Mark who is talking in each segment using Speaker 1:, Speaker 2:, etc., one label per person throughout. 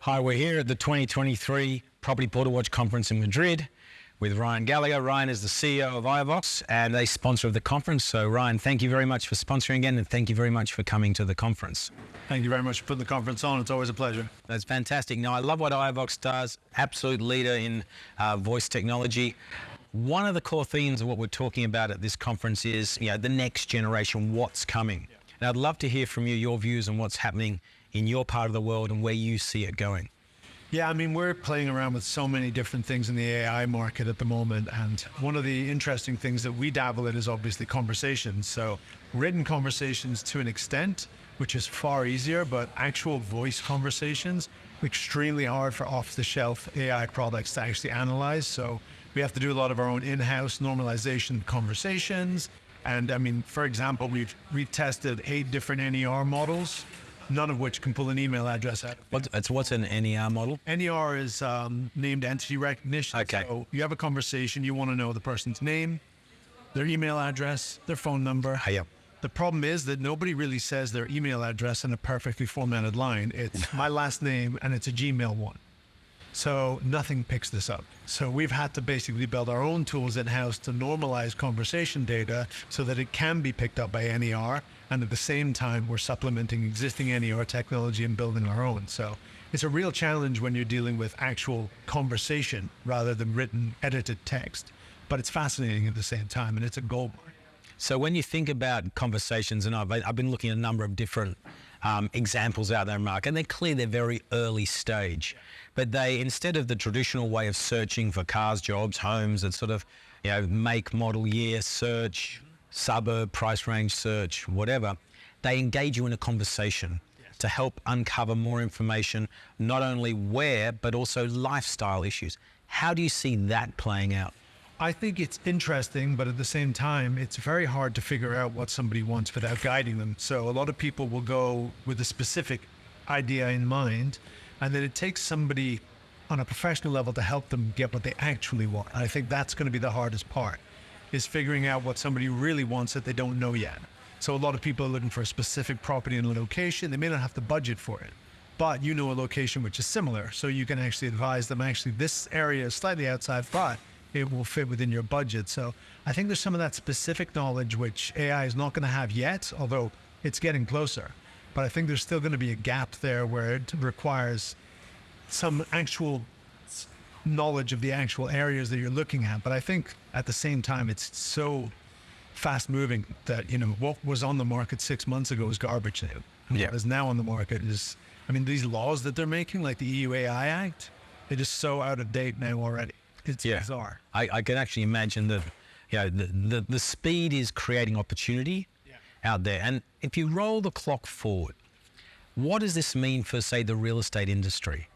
Speaker 1: Hi, we're here at the 2023 Property Portal Watch Conference in Madrid with Ryan Gallagher. Ryan is the CEO of iVox and a sponsor of the conference. So Ryan, thank you very much for sponsoring again, and thank you very much for coming to the conference.
Speaker 2: Thank you very much for putting the conference on. It's always a pleasure.
Speaker 1: That's fantastic. Now, I love what iVox does, absolute leader in voice technology. One of the core themes of what we're talking about at this conference is, the next generation, what's coming. And I'd love to hear from you, your views on what's happening in your part of the world and where you see it going.
Speaker 2: Yeah, I mean, we're playing around with so many different things in the AI market at the moment. And one of the interesting things that we dabble in is obviously conversations. So written conversations to an extent, which is far easier, but actual voice conversations, extremely hard for off-the-shelf AI products to actually analyze. So we have to do a lot of our own in-house normalization conversations. And I mean, for example, we've tested 8 different NER models, none of which can pull an email address out.
Speaker 1: What's an NER model?
Speaker 2: NER is named entity recognition.
Speaker 1: Okay.
Speaker 2: So you have a conversation, you want to know the person's name, their email address, their phone number.
Speaker 1: Yeah.
Speaker 2: The problem is that nobody really says their email address in a perfectly formatted line. It's my last name and it's a Gmail one. So nothing picks this up. So we've had to basically build our own tools in-house to normalize conversation data so that it can be picked up by NER. And at the same time, we're supplementing existing NER technology and building our own. So it's a real challenge when you're dealing with actual conversation rather than written, edited text. But it's fascinating at the same time, and it's a gold mine.
Speaker 1: So when you think about conversations, and I've been looking at a number of different examples out there, Mark, and they're clear they're very early stage. But they, instead of the traditional way of searching for cars, jobs, homes, and sort of, make, model, year search, suburb, price range search, whatever, they engage you in a conversation to help uncover more information, not only where, but also lifestyle issues. How do you see that playing out?
Speaker 2: I think it's interesting, but at the same time, it's very hard to figure out what somebody wants without guiding them. So a lot of people will go with a specific idea in mind, and then it takes somebody on a professional level to help them get what they actually want. I think that's going to be the hardest part, is figuring out what somebody really wants that they don't know yet. So a lot of people are looking for a specific property and location. They may not have to budget for it, but you know a location which is similar. So you can actually advise them, actually, this area is slightly outside, but it will fit within your budget. So I think there's some of that specific knowledge which AI is not going to have yet, although it's getting closer. But I think there's still going to be a gap there where it requires some actual knowledge of the actual areas that you're looking at. But I think at the same time, it's so fast moving that, what was on the market 6 months ago is garbage now.
Speaker 1: Yeah.
Speaker 2: What is now on the market is, these laws that they're making, like the EU AI Act, they're just so out of date now already. It's bizarre.
Speaker 1: I can actually imagine that, the speed is creating opportunity out there. And if you roll the clock forward, what does this mean for, say, the real estate industry?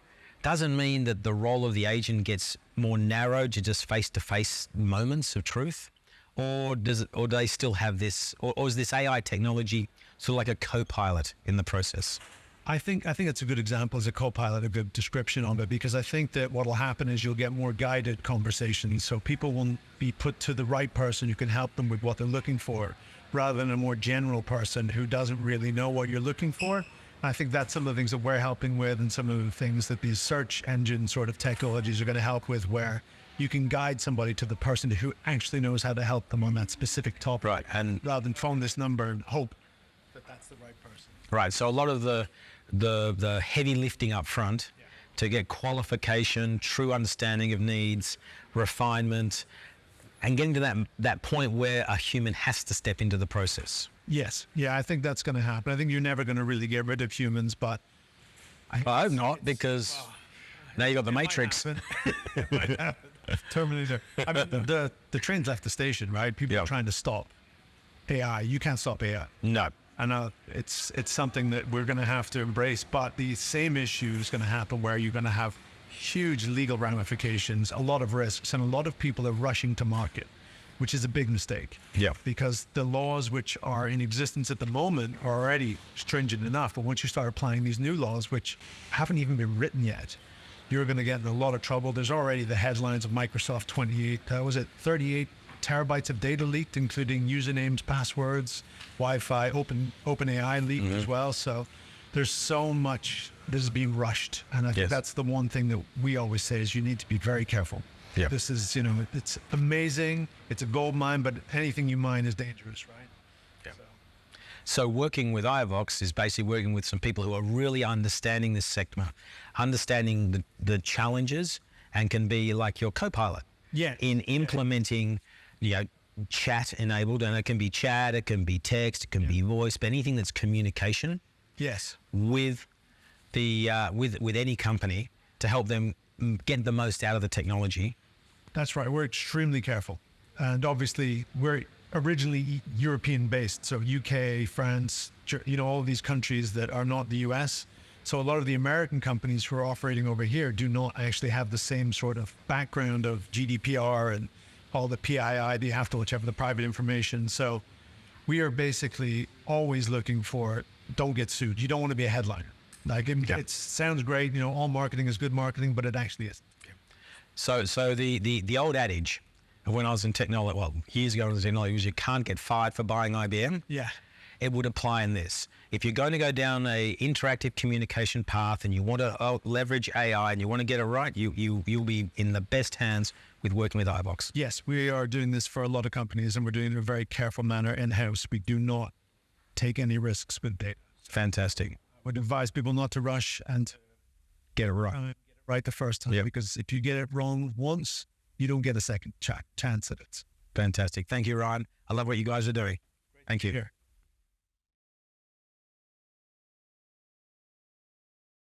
Speaker 1: Doesn't mean that the role of the agent gets more narrow to just face-to-face moments of truth, or do they still have this, or is this AI technology sort of like a co-pilot in the process?
Speaker 2: I think it's a good example as a co-pilot, a good description of it, because I think that what will happen is you'll get more guided conversations. So people will be put to the right person who can help them with what they're looking for, rather than a more general person who doesn't really know what you're looking for. I think that's some of the things that we're helping with, and some of the things that these search engine sort of technologies are going to help with, where you can guide somebody to the person who actually knows how to help them on that specific topic.
Speaker 1: Right. And
Speaker 2: rather than phone this number and hope that that's the right person.
Speaker 1: Right. So a lot of the heavy lifting up front to get qualification, true understanding of needs, refinement, and getting to that point where a human has to step into the process.
Speaker 2: Yes. Yeah, I think that's going to happen. I think you're never going to really get rid of humans, but
Speaker 1: I hope not, because now you got the Matrix.
Speaker 2: It might happen. Terminator. The train's left the station, right? People are trying to stop AI. You can't stop AI.
Speaker 1: No.
Speaker 2: And it's something that we're going to have to embrace, but the same issue is going to happen where you're going to have huge legal ramifications, a lot of risks, and a lot of people are rushing to market, which is a big mistake.
Speaker 1: Yeah.
Speaker 2: Because the laws which are in existence at the moment are already stringent enough, but once you start applying these new laws, which haven't even been written yet, you're going to get in a lot of trouble. There's already the headlines of Microsoft 38 terabytes of data leaked, including usernames, passwords, Wi-Fi, OpenAI leaked as well. So there's so much that is being rushed. And I think
Speaker 1: Yes.
Speaker 2: that's the one thing that we always say is you need to be very careful.
Speaker 1: Yeah.
Speaker 2: This is, you know, it's amazing. It's a gold mine, but anything you mine is dangerous, right?
Speaker 1: Yeah. So working with iVox is basically working with some people who are really understanding this sector, understanding the challenges, and can be like your co-pilot
Speaker 2: Yeah.
Speaker 1: in implementing, you know, chat enabled, and it can be chat, it can be text, it can be voice, but anything that's communication
Speaker 2: Yes.
Speaker 1: with the with any company to help them get the most out of the technology.
Speaker 2: That's right. We're extremely careful. And obviously, we're originally European based. So UK, France, you know, all of these countries that are not the US. So a lot of the American companies who are operating over here do not actually have the same sort of background of GDPR and all the PII that you have to watch out for the private information. So we are basically always looking for, don't get sued. You don't want to be a headliner. Like it sounds great, you know, all marketing is good marketing, but it actually isn't.
Speaker 1: So the old adage of when I was in technology, well, years ago in technology, was you can't get fired for buying IBM.
Speaker 2: Yeah.
Speaker 1: It would apply in this. If you're going to go down a interactive communication path and you want to leverage AI and you want to get it right, you'll be in the best hands with working with iVox.
Speaker 2: Yes, we are doing this for a lot of companies and we're doing it in a very careful manner in-house. We do not take any risks with data.
Speaker 1: Fantastic.
Speaker 2: I would advise people not to rush and to
Speaker 1: Get it right.
Speaker 2: get it right the first time, because if you get it wrong once, you don't get a second chance at it.
Speaker 1: Fantastic. Thank you, Ryan. I love what you guys are doing. Thank you.
Speaker 2: Here.